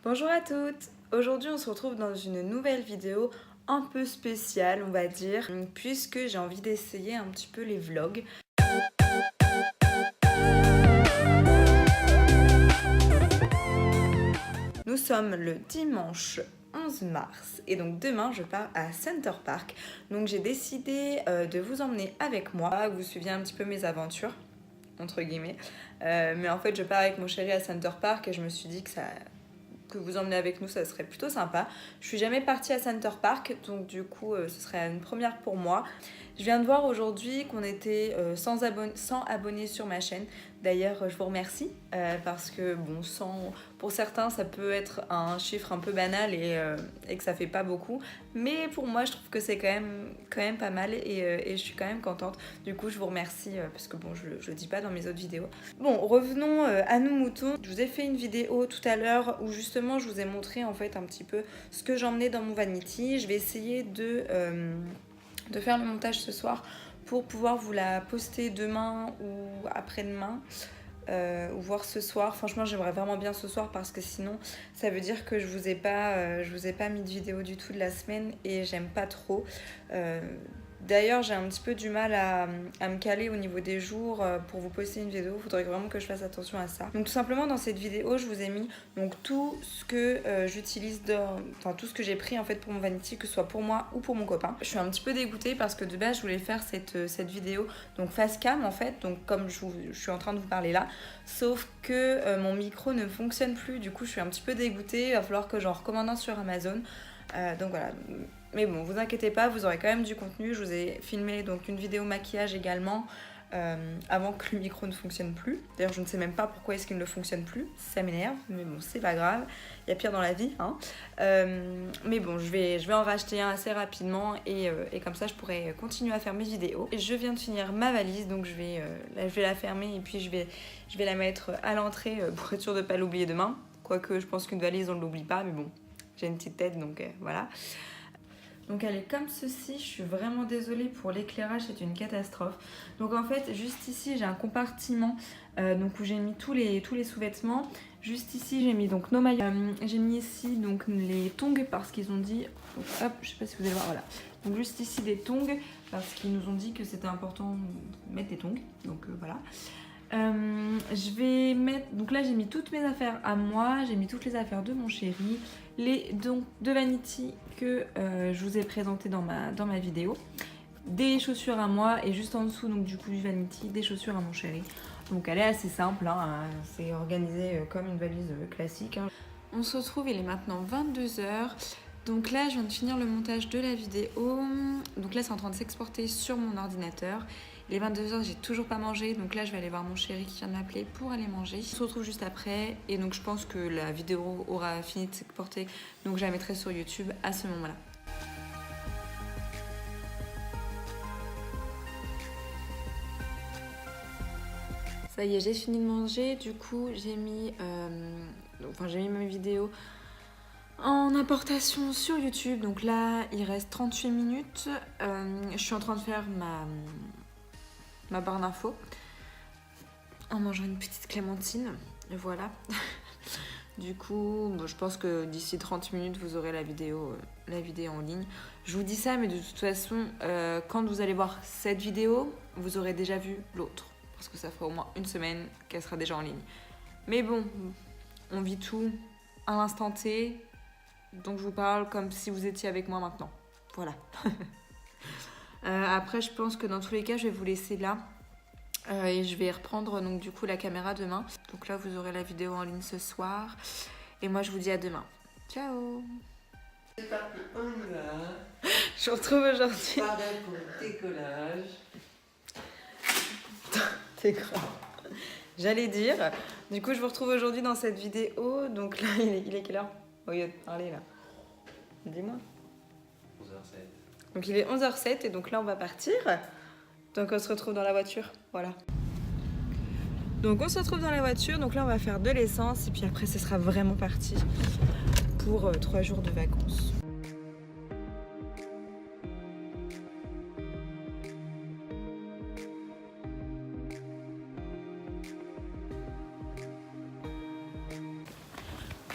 Bonjour à toutes! Aujourd'hui on se retrouve dans une nouvelle vidéo un peu spéciale on va dire, puisque j'ai envie d'essayer un petit peu les vlogs. Nous sommes le dimanche 11 mars et donc demain je pars à Center Park. Donc j'ai décidé de vous emmener avec moi, que vous suiviez un petit peu mes aventures, entre guillemets. Mais en fait je pars avec mon chéri à Center Park et je me suis dit que vous emmenez avec nous, ça serait plutôt sympa. Je suis jamais partie à Center Park, donc du coup ce serait une première pour moi. Je viens de voir aujourd'hui qu'on était 100 abonnés sur ma chaîne. D'ailleurs je vous remercie parce que bon, 100 pour certains ça peut être un chiffre un peu banal et que ça fait pas beaucoup, mais pour moi je trouve que c'est quand même pas mal et je suis quand même contente. Du coup je vous remercie parce que bon je le dis pas dans mes autres vidéos. Bon, revenons à nos moutons. Je vous ai fait une vidéo tout à l'heure où justement je vous ai montré en fait un petit peu ce que j'emmenais dans mon vanity. Je vais essayer de faire le montage ce soir pour pouvoir vous la poster demain ou après-demain. Ou voir ce soir. Franchement j'aimerais vraiment bien ce soir parce que sinon ça veut dire que je vous ai pas mis de vidéo du tout de la semaine et j'aime pas trop. D'ailleurs j'ai un petit peu du mal à me caler au niveau des jours pour vous poster une vidéo. Il faudrait vraiment que je fasse attention à ça. Donc tout simplement dans cette vidéo je vous ai mis donc tout ce que j'utilise tout ce que j'ai pris en fait pour mon vanity, que ce soit pour moi ou pour mon copain. Je suis un petit peu dégoûtée parce que de base je voulais faire cette vidéo donc face cam en fait, donc comme je suis en train de vous parler là, sauf que mon micro ne fonctionne plus. Du coup je suis un petit peu dégoûtée, il va falloir que j'en recommande un sur Amazon. Donc voilà, mais bon vous inquiétez pas, vous aurez quand même du contenu. Je vous ai filmé donc une vidéo maquillage également avant que le micro ne fonctionne plus. D'ailleurs je ne sais même pas pourquoi est-ce qu'il ne fonctionne plus, ça m'énerve, mais bon c'est pas grave, il y a pire dans la vie hein. Mais bon je vais en racheter un assez rapidement et comme ça je pourrai continuer à faire mes vidéos. Et je viens de finir ma valise, donc je vais la fermer et puis je vais la mettre à l'entrée pour être sûre de ne pas l'oublier demain. Quoique je pense qu'une valise on ne l'oublie pas, mais bon j'ai une petite tête donc voilà. Donc elle est comme ceci, je suis vraiment désolée pour l'éclairage, c'est une catastrophe. Donc en fait juste ici j'ai un compartiment donc où j'ai mis tous les sous-vêtements. Juste ici j'ai mis donc nos maillots, j'ai mis ici donc les tongs parce qu'ils ont dit, donc, hop je sais pas si vous allez voir, voilà. Donc juste ici des tongs parce qu'ils nous ont dit que c'était important de mettre des tongs, donc voilà. Je vais mettre, donc là j'ai mis toutes mes affaires à moi, j'ai mis toutes les affaires de mon chéri, les dons de vanity que je vous ai présenté dans ma vidéo, des chaussures à moi et juste en dessous donc du coup du vanity des chaussures à mon chéri. Donc elle est assez simple hein, c'est organisé comme une valise classique hein. On se retrouve, il est maintenant 22h. Donc là je viens de finir le montage de la vidéo, donc là c'est en train de s'exporter sur mon ordinateur. Il est 22h, j'ai toujours pas mangé, donc là je vais aller voir mon chéri qui vient de m'appeler pour aller manger. On se retrouve juste après et donc je pense que la vidéo aura fini de s'exporter, donc je la mettrai sur YouTube à ce moment-là. Ça y est, j'ai fini de manger, du coup j'ai mis ma vidéo en importation sur YouTube, donc là il reste 38 minutes. Je suis en train de faire ma barre d'infos en mangeant une petite clémentine, voilà. Du coup bon, je pense que d'ici 30 minutes vous aurez la vidéo en ligne. Je vous dis ça, mais de toute façon quand vous allez voir cette vidéo vous aurez déjà vu l'autre parce que ça fera au moins une semaine qu'elle sera déjà en ligne. Mais bon, on vit tout à l'instant T, donc je vous parle comme si vous étiez avec moi maintenant, voilà. Après je pense que dans tous les cas je vais vous laisser là et je vais reprendre donc du coup la caméra demain. Donc là vous aurez la vidéo en ligne ce soir et moi je vous dis à demain. Ciao. C'est parti, on y va. Je vous retrouve aujourd'hui. Pareil pour le décollage. T'es grave. J'allais dire, du coup je vous retrouve aujourd'hui dans cette vidéo. Donc là il est quelle heure au lieu de parler là? Dis-moi. 11h07. Donc il est 11h07 et donc là on va partir. Donc on se retrouve dans la voiture, voilà. Donc on se retrouve dans la voiture, donc là on va faire de l'essence et puis après ce sera vraiment parti pour 3 jours de vacances.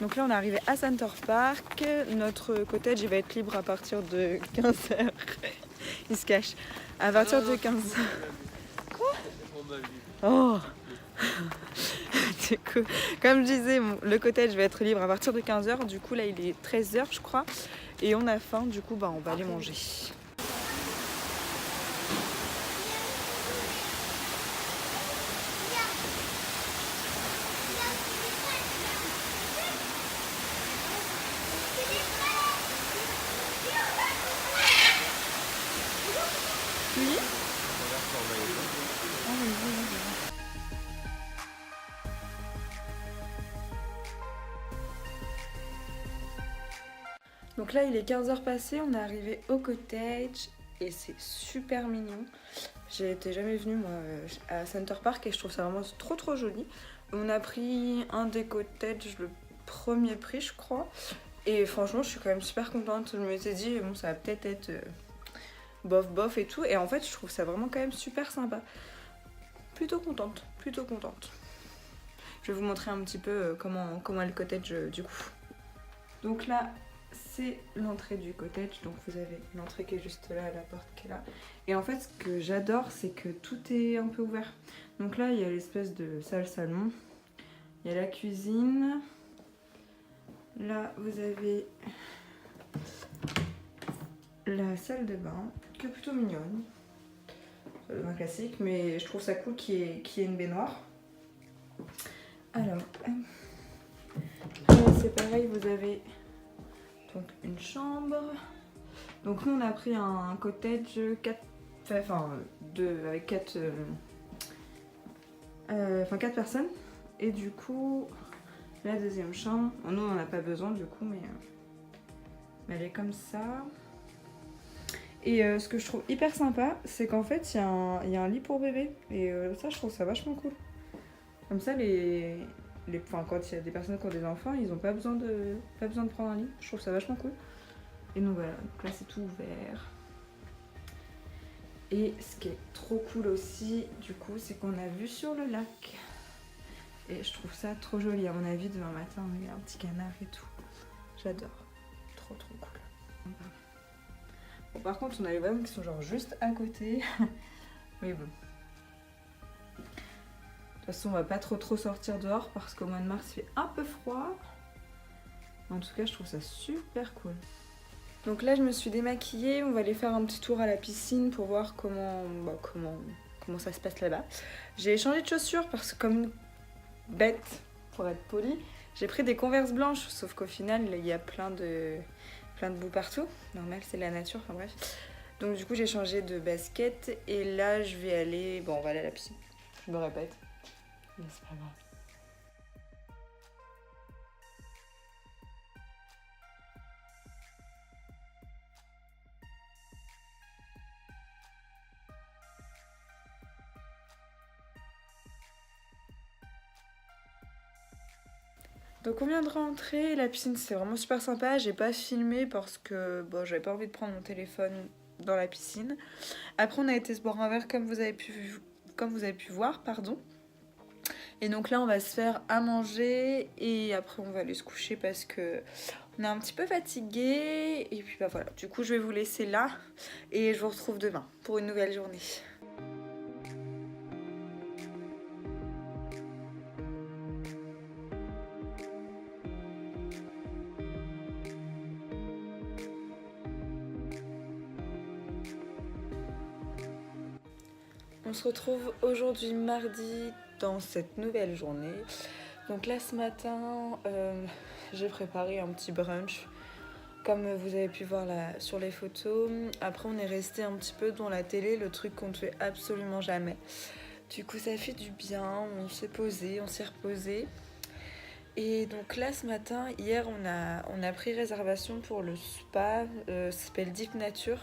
Donc là on est arrivé à Center Park. Notre cottage il va être libre à partir de 15h. Il se cache. À partir de 15h. Quoi? Oh. Du coup, comme je disais, le cottage va être libre à partir de 15h. Du coup là il est 13h je crois. Et on a faim, du coup on va aller manger. Oui. Donc là il est 15h passé, on est arrivé au cottage et c'est super mignon. J'étais jamais venue moi à Center Park et je trouve ça vraiment trop joli. On a pris un des cottages, le premier prix je crois. Et franchement je suis quand même super contente. Je me suis dit bon ça va peut-être être bof et tout. Et en fait je trouve ça vraiment quand même super sympa. Plutôt contente. Je vais vous montrer un petit peu comment est le cottage du coup. Donc là c'est l'entrée du cottage, donc vous avez l'entrée qui est juste là, la porte qui est là. Et en fait ce que j'adore c'est que tout est un peu ouvert. Donc là il y a l'espèce de salle-salon, il y a la cuisine, là vous avez la salle de bain, qui est plutôt mignonne, un classique, mais je trouve ça cool qu'il y ait une baignoire. Alors, c'est pareil, vous avez donc une chambre. Donc nous on a pris un cottage avec 4 personnes. Et du coup, la deuxième chambre, nous on n'en a pas besoin du coup, mais elle est comme ça. Et ce que je trouve hyper sympa, c'est qu'en fait il y a un lit pour bébé. Et ça je trouve ça vachement cool. Comme ça quand il y a des personnes qui ont des enfants, ils n'ont pas besoin de prendre un lit. Je trouve ça vachement cool. Et donc voilà, donc là c'est tout ouvert. Et ce qui est trop cool aussi, du coup, c'est qu'on a vue sur le lac. Et je trouve ça trop joli. À mon avis, demain matin, il y a un petit canard et tout. J'adore. Trop cool. Bon, par contre, on a les wagons qui sont genre juste à côté. Mais bon. De toute façon, on va pas trop sortir dehors parce qu'au mois de mars, il fait un peu froid. En tout cas, je trouve ça super cool. Donc là, je me suis démaquillée. On va aller faire un petit tour à la piscine pour voir comment ça se passe là-bas. J'ai changé de chaussures parce que comme une bête, pour être polie, j'ai pris des Converse blanches. Sauf qu'au final, il y a plein de boue partout. Normal, c'est la nature, enfin bref. Donc du coup, j'ai changé de basket. Et là, je vais aller... Bon, on va aller à la piscine. Je me répète. Mais c'est pas grave. Donc on vient de rentrer, la piscine c'est vraiment super sympa, j'ai pas filmé parce que j'avais pas envie de prendre mon téléphone dans la piscine. Après on a été se boire un verre comme vous avez pu voir, pardon. Et donc là on va se faire à manger et après on va aller se coucher parce que on est un petit peu fatigué. Et puis voilà, du coup je vais vous laisser là et je vous retrouve demain pour une nouvelle journée. On se retrouve aujourd'hui mardi dans cette nouvelle journée. Donc là ce matin, j'ai préparé un petit brunch comme vous avez pu voir là sur les photos. Après on est resté un petit peu devant la télé, le truc qu'on ne fait absolument jamais. Du coup ça fait du bien, on s'est posé, on s'est reposé. Et donc là ce matin, hier on a pris réservation pour le spa, ça s'appelle Deep Nature.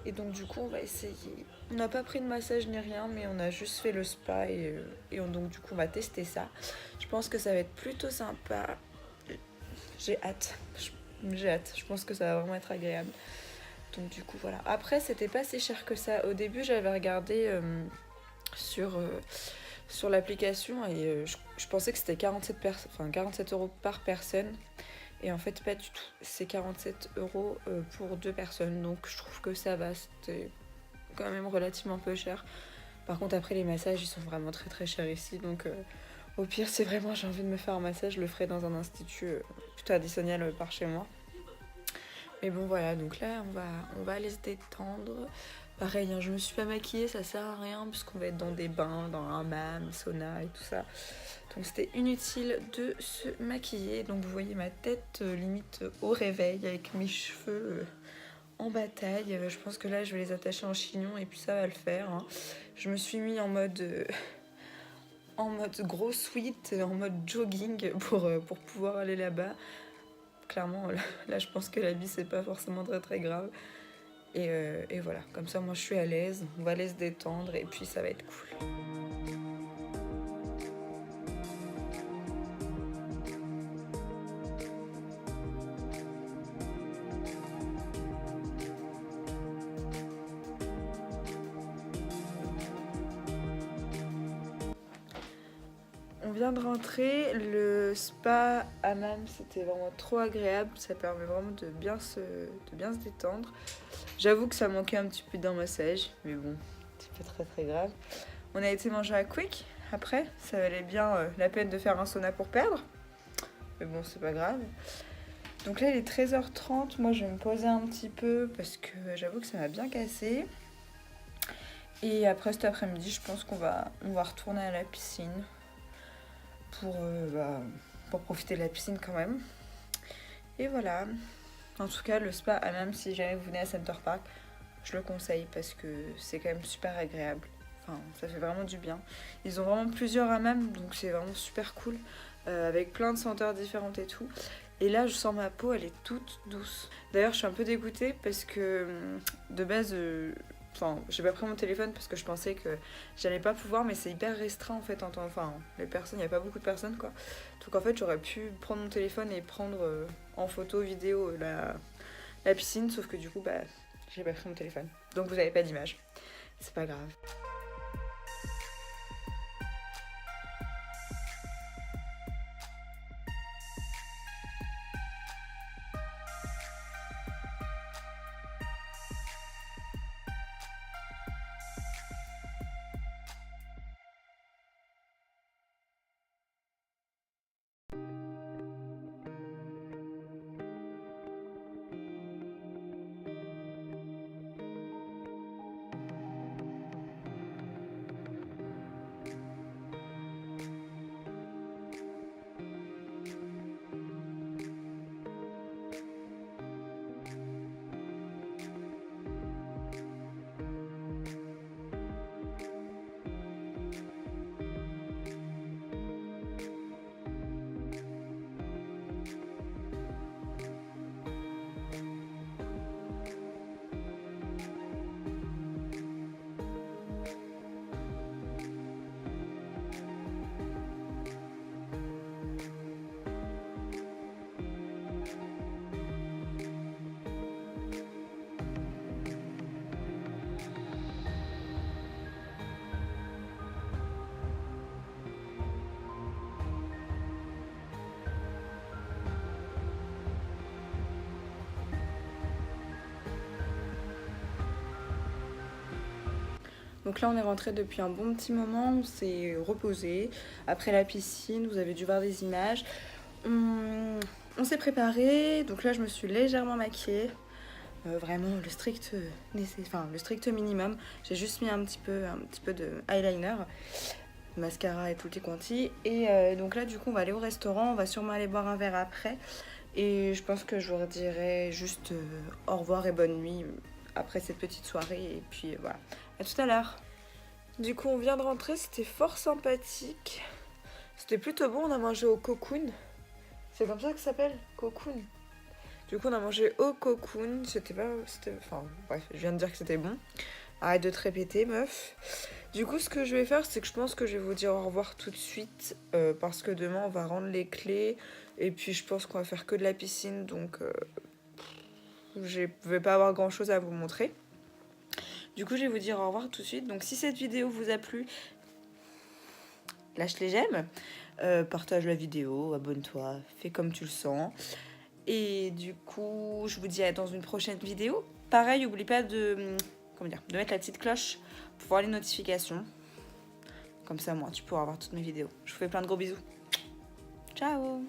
Et donc du coup on va essayer. On n'a pas pris de massage ni rien, mais on a juste fait le spa donc du coup on va tester ça. Je pense que ça va être plutôt sympa. J'ai hâte. Je pense que ça va vraiment être agréable. Donc du coup voilà. Après c'était pas si cher que ça. Au début j'avais regardé sur sur l'application et je pensais que c'était 47 € par personne. Et en fait, pas du tout. C'est 47 € pour 2 personnes. Donc, je trouve que ça va. C'était quand même relativement peu cher. Par contre, après, les massages, ils sont vraiment très très chers ici. Donc, au pire, si vraiment j'ai envie de me faire un massage, je le ferai dans un institut plutôt additionnel par chez moi. Mais bon, voilà. Donc là, on va aller se détendre. Pareil, hein, je me suis pas maquillée, ça sert à rien puisqu'on va être dans des bains, dans un hammam, sauna et tout ça. Donc c'était inutile de se maquiller. Donc vous voyez ma tête limite au réveil avec mes cheveux en bataille. Je pense que là je vais les attacher en chignon et puis ça va le faire. Hein. Je me suis mis en mode gros sweat, en mode jogging pour pouvoir aller là-bas. Clairement là je pense que l'habit c'est pas forcément très très grave. Et voilà, comme ça moi je suis à l'aise, on va aller se détendre et puis ça va être cool. On vient de rentrer, le spa hammam c'était vraiment trop agréable, ça permet vraiment de bien se détendre. J'avoue que ça manquait un petit peu d'un massage, mais bon, c'est pas très très grave. On a été manger à Quick après, ça valait bien la peine de faire un sauna pour perdre. Mais bon, c'est pas grave. Donc là il est 13h30, moi je vais me poser un petit peu parce que j'avoue que ça m'a bien cassé. Et après cet après-midi, je pense qu'on va retourner à la piscine pour profiter de la piscine quand même. Et voilà. En tout cas, le spa, même si jamais vous venez à Center Park, je le conseille parce que c'est quand même super agréable. Enfin, ça fait vraiment du bien. Ils ont vraiment plusieurs hammams, donc c'est vraiment super cool. Avec plein de senteurs différentes et tout. Et là, je sens ma peau, elle est toute douce. D'ailleurs, je suis un peu dégoûtée parce que de base, j'ai pas pris mon téléphone parce que je pensais que j'allais pas pouvoir, mais c'est hyper restreint en fait. Les personnes, il n'y a pas beaucoup de personnes quoi. Donc en fait, j'aurais pu prendre mon téléphone et prendre en photo, vidéo la piscine, sauf que du coup, j'ai pas pris mon téléphone. Donc vous avez pas d'image. C'est pas grave. Donc là on est rentré depuis un bon petit moment, on s'est reposé après la piscine, vous avez dû voir des images. On s'est préparé, donc là je me suis légèrement maquillée, vraiment le strict minimum. J'ai juste mis un petit peu de eyeliner, mascara et tutti quanti. Et donc là du coup on va aller au restaurant, on va sûrement aller boire un verre après. Et je pense que je vous redirai juste au revoir et bonne nuit après cette petite soirée. Et puis voilà, à tout à l'heure. Du coup on vient de rentrer, c'était fort sympathique. C'était plutôt bon, on a mangé au Cocoon. C'est comme ça que ça s'appelle, Cocoon. Du coup on a mangé au Cocoon, bref, je viens de dire que c'était bon. Arrête de te répéter meuf. Du coup ce que je vais faire, c'est que je pense que je vais vous dire au revoir tout de suite. Parce que demain on va rendre les clés. Et puis je pense qu'on va faire que de la piscine, donc je vais pas avoir grand chose à vous montrer. Du coup je vais vous dire au revoir tout de suite. Donc si cette vidéo vous a plu, lâche les j'aime, partage la vidéo, abonne-toi, fais comme tu le sens. Et du coup, je vous dis à dans une prochaine vidéo. Pareil, n'oublie pas de mettre la petite cloche pour voir les notifications. Comme ça, moi, tu pourras voir toutes mes vidéos. Je vous fais plein de gros bisous. Ciao!